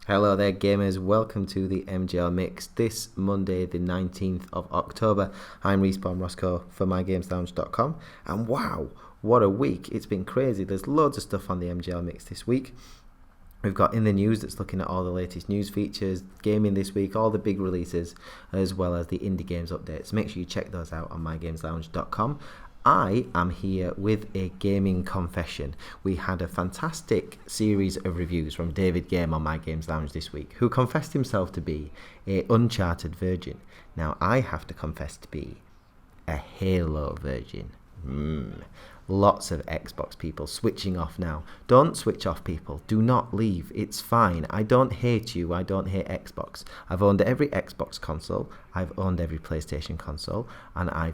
Hello there gamers, welcome to the MGL Mix this Monday the 19th of October. I'm Respawn Roscoe for mygameslounge.com and wow, what a week, it's been crazy. There's loads of stuff on the MGL Mix this week. We've got In the News that's looking at all the latest news features, gaming this week, all the big releases, as well as the indie games updates. Make sure you check those out on mygameslounge.com. I am here with a gaming confession. We had a fantastic series of reviews from David Game on My Games Lounge this week, who confessed himself to be an Uncharted virgin. Now I have to confess to be a Halo virgin. Lots of Xbox people switching off now. Don't switch off, people. Do not leave. It's fine. I don't hate you. I don't hate Xbox. I've owned every Xbox console. I've owned every PlayStation console, and I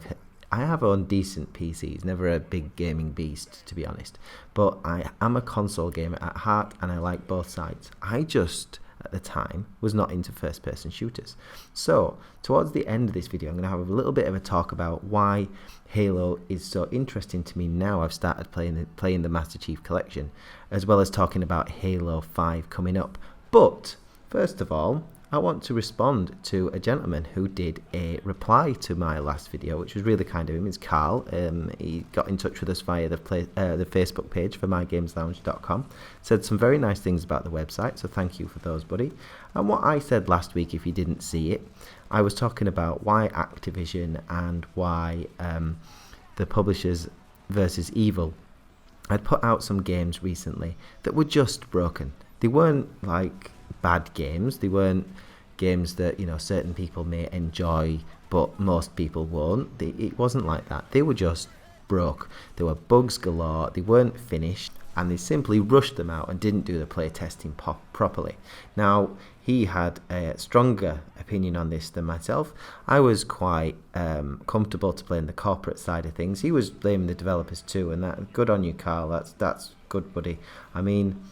have owned decent PCs, never a big gaming beast to be honest, but I am a console gamer at heart and I like both sides. I just, at the time, was not into first person shooters. So, towards the end of this video, I'm going to have a little bit of a talk about why Halo is so interesting to me now I've started playing the Master Chief Collection, as well as talking about Halo 5 coming up. But, first of all, I want to respond to a gentleman who did a reply to my last video, which was really kind of him. It's Carl. He got in touch with us via the Facebook page for mygameslounge.com. Said some very nice things about the website, so thank you for those, buddy. And what I said last week, if you didn't see it, I was talking about why Activision and why the publishers versus evil had put out some games recently that were just broken. They weren't like bad games. They weren't games that, you know, certain people may enjoy but most people won't. It wasn't like that. They were just broke. There were bugs galore. They weren't finished and they simply rushed them out and didn't do the play testing properly. Now, he had a stronger opinion on this than myself. I was quite comfortable to blame the corporate side of things. He was blaming the developers too, and that, good on you, Carl. That's good, buddy. I mean,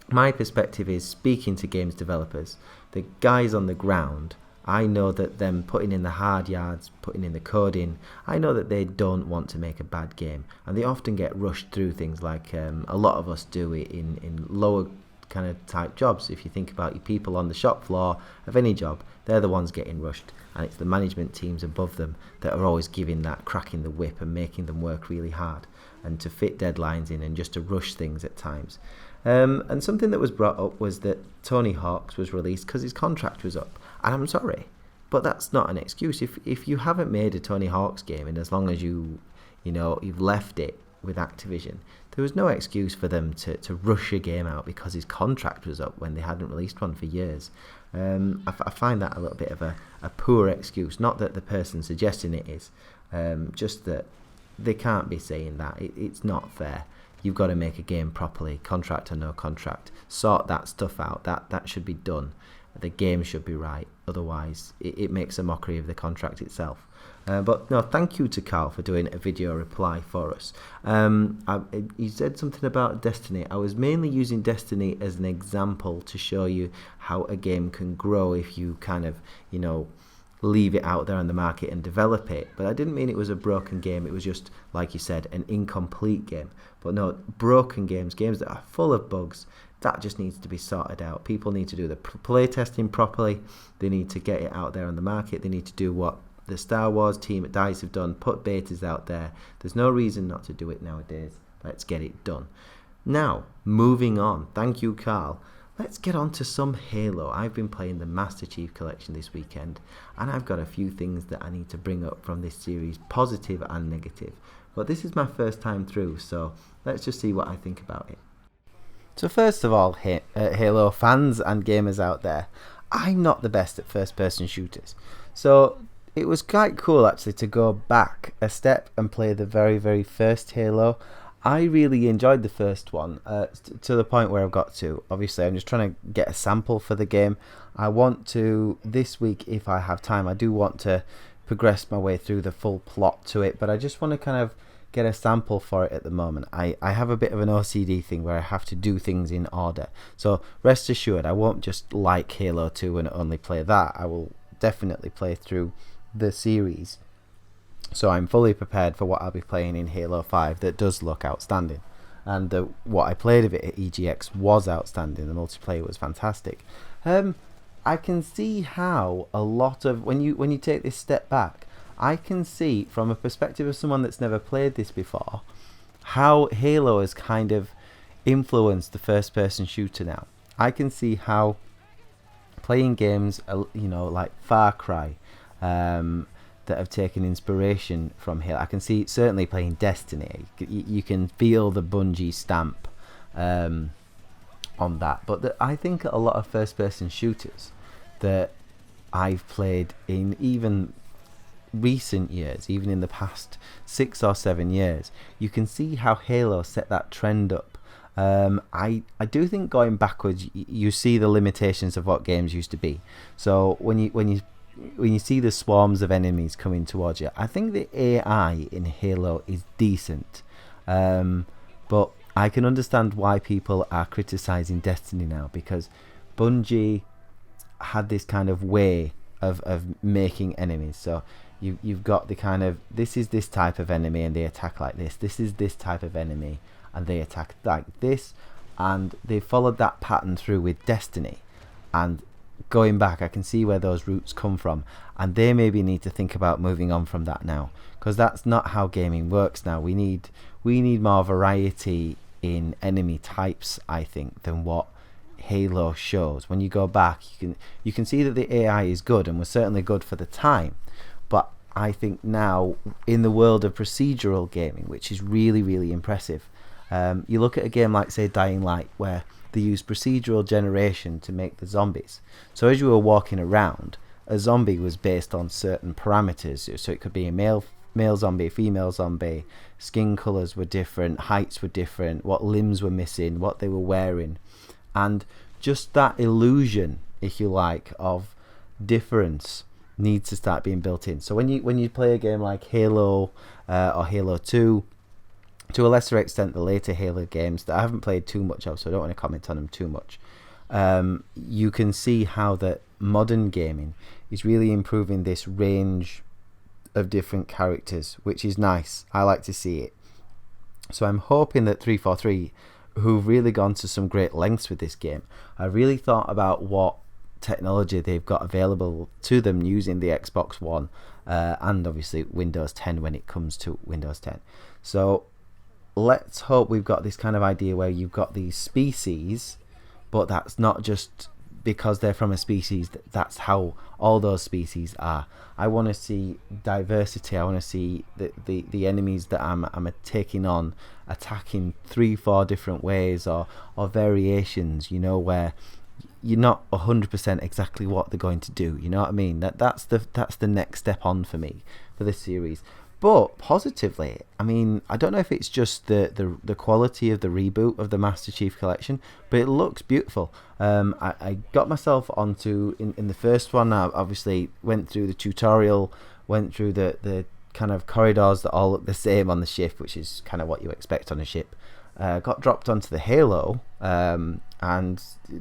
my perspective is speaking to games developers, the guys on the ground. I know that them putting in the hard yards, putting in the coding, I know that they don't want to make a bad game, and they often get rushed through things like a lot of us do it in lower kind of type jobs. If you think about your people on the shop floor of any job, they're the ones getting rushed, and it's the management teams above them that are always giving that, cracking the whip and making them work really hard and to fit deadlines in and just to rush things at times. And something that was brought up was that Tony Hawk's was released because his contract was up. And I'm sorry, but that's not an excuse. If you haven't made a Tony Hawk's game, and as long as you've left it with Activision, there was no excuse for them to rush a game out because his contract was up when they hadn't released one for years. I find that a little bit of a poor excuse. Not that the person suggesting it is, just that they can't be saying that. It's not fair. You've got to make a game properly, contract or no contract. Sort that stuff out. That should be done. The game should be right. Otherwise, it makes a mockery of the contract itself. But no, thank you to Carl for doing a video reply for us. He said something about Destiny. I was mainly using Destiny as an example to show you how a game can grow if you kind of, leave it out there on the market and develop it. But I didn't mean it was a broken game. It was just, like you said, an incomplete game. But no, broken games that are full of bugs, that just needs to be sorted out. People need to do the play testing properly. They need to get it out there on the market. They need to do what the Star Wars team at DICE have done, put betas out there. There's no reason not to do it nowadays. Let's get it done. Now, moving on. Thank you, Carl. Let's get on to some Halo. I've been playing the Master Chief Collection this weekend, and I've got a few things that I need to bring up from this series, positive and negative. But this is my first time through, so let's just see what I think about it. So first of all, Halo fans and gamers out there, I'm not the best at first-person shooters. So it was quite cool actually to go back a step and play the very, very first Halo. I really enjoyed the first one to the point where I've got to. Obviously, I'm just trying to get a sample for the game. I want to, this week, if I have time, I do want to progress my way through the full plot to it, but I just want to kind of get a sample for it at the moment. I have a bit of an OCD thing where I have to do things in order. So rest assured, I won't just like Halo 2 and only play that. I will definitely play through the series. So I'm fully prepared for what I'll be playing in Halo 5 that does look outstanding. and what I played of it at EGX was outstanding. The multiplayer was fantastic. I can see how a lot of when you take this step back, I can see from a perspective of someone that's never played this before, how Halo has kind of influenced the first-person shooter now. I can see how playing games, like Far Cry, that have taken inspiration from Halo. I can see certainly playing Destiny. You can feel the Bungie stamp on that. But I think a lot of first-person shooters that I've played in even recent years, even in the past 6 or 7 years, you can see how Halo set that trend up. I do think going backwards, you see the limitations of what games used to be. So when you see the swarms of enemies coming towards you, I think the AI in Halo is decent, but I can understand why people are criticizing Destiny now, because Bungie had this kind of way of making enemies. So you've got the kind of, this is this type of enemy and they attack like this is this type of enemy and they attack like this, and they followed that pattern through with Destiny. And going back, I can see where those roots come from, and they maybe need to think about moving on from that now, because that's not how gaming works now. We need more variety in enemy types, I think, than what Halo shows. When you go back, you can see that the AI is good and was certainly good for the time, but I think now in the world of procedural gaming, which is really, really impressive, you look at a game like, say, Dying Light, where they use procedural generation to make the zombies. So as you were walking around, a zombie was based on certain parameters. So it could be a male zombie, female zombie, skin colours were different, heights were different, what limbs were missing, what they were wearing. And just that illusion, if you like, of difference needs to start being built in. So when you play a game like Halo or Halo 2, to a lesser extent the later Halo games that I haven't played too much of, so I don't want to comment on them too much, you can see how that modern gaming is really improving this range of different characters, which is nice. I like to see it. So I'm hoping that 343, who've really gone to some great lengths with this game, I really thought about what technology they've got available to them using the Xbox One and obviously Windows 10 when it comes to Windows 10. So let's hope we've got this kind of idea where you've got these species, but that's not just because they're from a species, that's how all those species are. I want to see diversity. I want to see the enemies that I'm taking on attacking 3-4 different ways, or variations, where you're not 100% exactly what they're going to do. You know what I mean? That's the next step on for me for this series. But positively, I mean, I don't know if it's just the quality of the reboot of the Master Chief Collection, but it looks beautiful. I got myself onto, in the first one, I obviously went through the tutorial, went through the kind of corridors that all look the same on the ship, which is kind of what you expect on a ship. Got dropped onto the Halo, and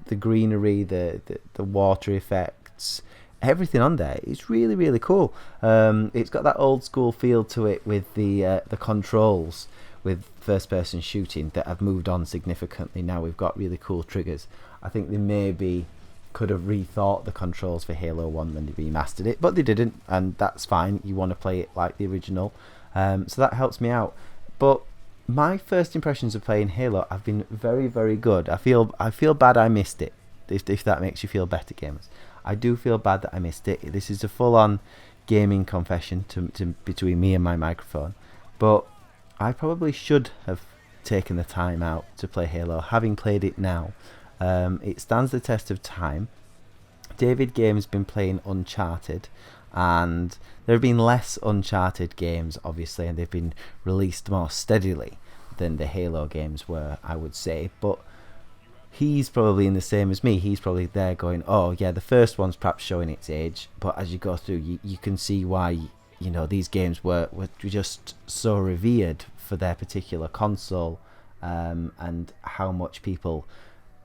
the greenery, the water effects, everything on there is really, really cool. It's got that old school feel to it with the controls with first person shooting that have moved on significantly. Now we've got really cool triggers. I think they maybe could have rethought the controls for Halo 1 when they remastered it, but they didn't, and that's fine. You want to play it like the original, so that helps me out. But my first impressions of playing Halo have been very, very good. I feel bad I missed it, if that makes you feel better, gamers. I do feel bad that I missed it. This is a full-on gaming confession to between me and my microphone. But I probably should have taken the time out to play Halo. Having played it now, it stands the test of time. David Game's been playing Uncharted, and there have been less Uncharted games, obviously, and they've been released more steadily than the Halo games were, I would say. But he's probably in the same as me. He's probably there going, oh yeah, the first one's perhaps showing its age, but as you go through, you can see why, these games were just so revered for their particular console, and how much people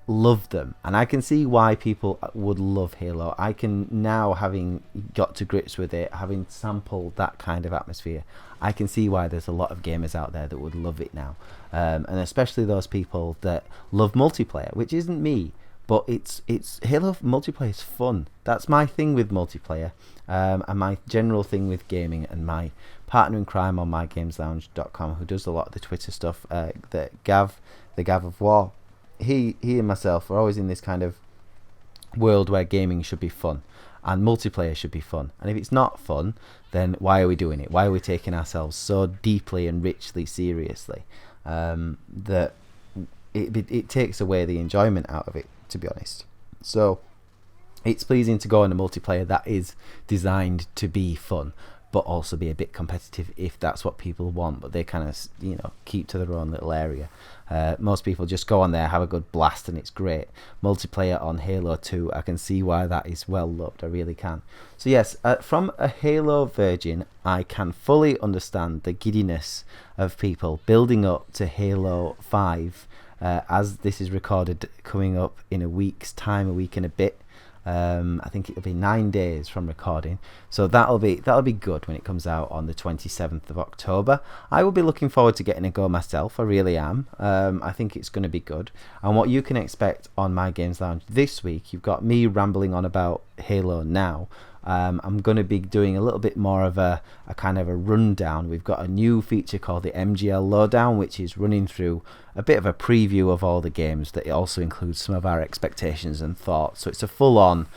love them, and I can see why people would love Halo. I can now, having got to grips with it, having sampled that kind of atmosphere, I can see why there's a lot of gamers out there that would love it now, and especially those people that love multiplayer, which isn't me. But it's Halo multiplayer is fun. That's my thing with multiplayer, and my general thing with gaming. And my partner in crime on mygameslounge.com, who does a lot of the Twitter stuff, the Gav of War, he and myself are always in this kind of world where gaming should be fun and multiplayer should be fun. And if it's not fun, then why are we doing it? Why are we taking ourselves so deeply and richly seriously that it takes away the enjoyment out of it, to be honest. So it's pleasing to go on a multiplayer that is designed to be fun, but also be a bit competitive if that's what people want, but they kind of, keep to their own little area. Most people just go on there, have a good blast, and it's great. Multiplayer on Halo 2, I can see why that is well loved, I really can. So yes, from a Halo virgin, I can fully understand the giddiness of people building up to Halo 5, as this is recorded coming up in a week's time, a week and a bit. I think it'll be 9 days from recording, so that'll be good when it comes out on the 27th of October. I will be looking forward to getting a go myself. I really am. I think it's going to be good. And what you can expect on My Games Lounge this week, you've got me rambling on about Halo now. I'm going to be doing a little bit more of a kind of a rundown. We've got a new feature called the MGL Lowdown, which is running through a bit of a preview of all the games, that it also includes some of our expectations and thoughts. So it's a full-on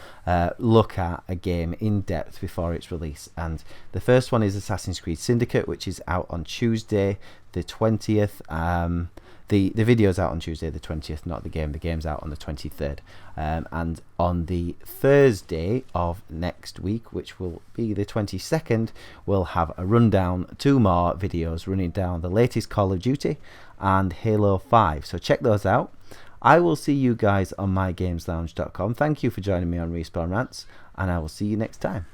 look at a game in depth before its release. And the first one is Assassin's Creed Syndicate, which is out on Tuesday the 20th. The video's out on Tuesday the 20th, not the game. The game's out on the 23rd. And on the Thursday of next week, which will be the 22nd, we'll have a rundown, 2 more videos running down the latest Call of Duty and Halo 5. So check those out. I will see you guys on mygameslounge.com. Thank you for joining me on Respawn Rants, and I will see you next time.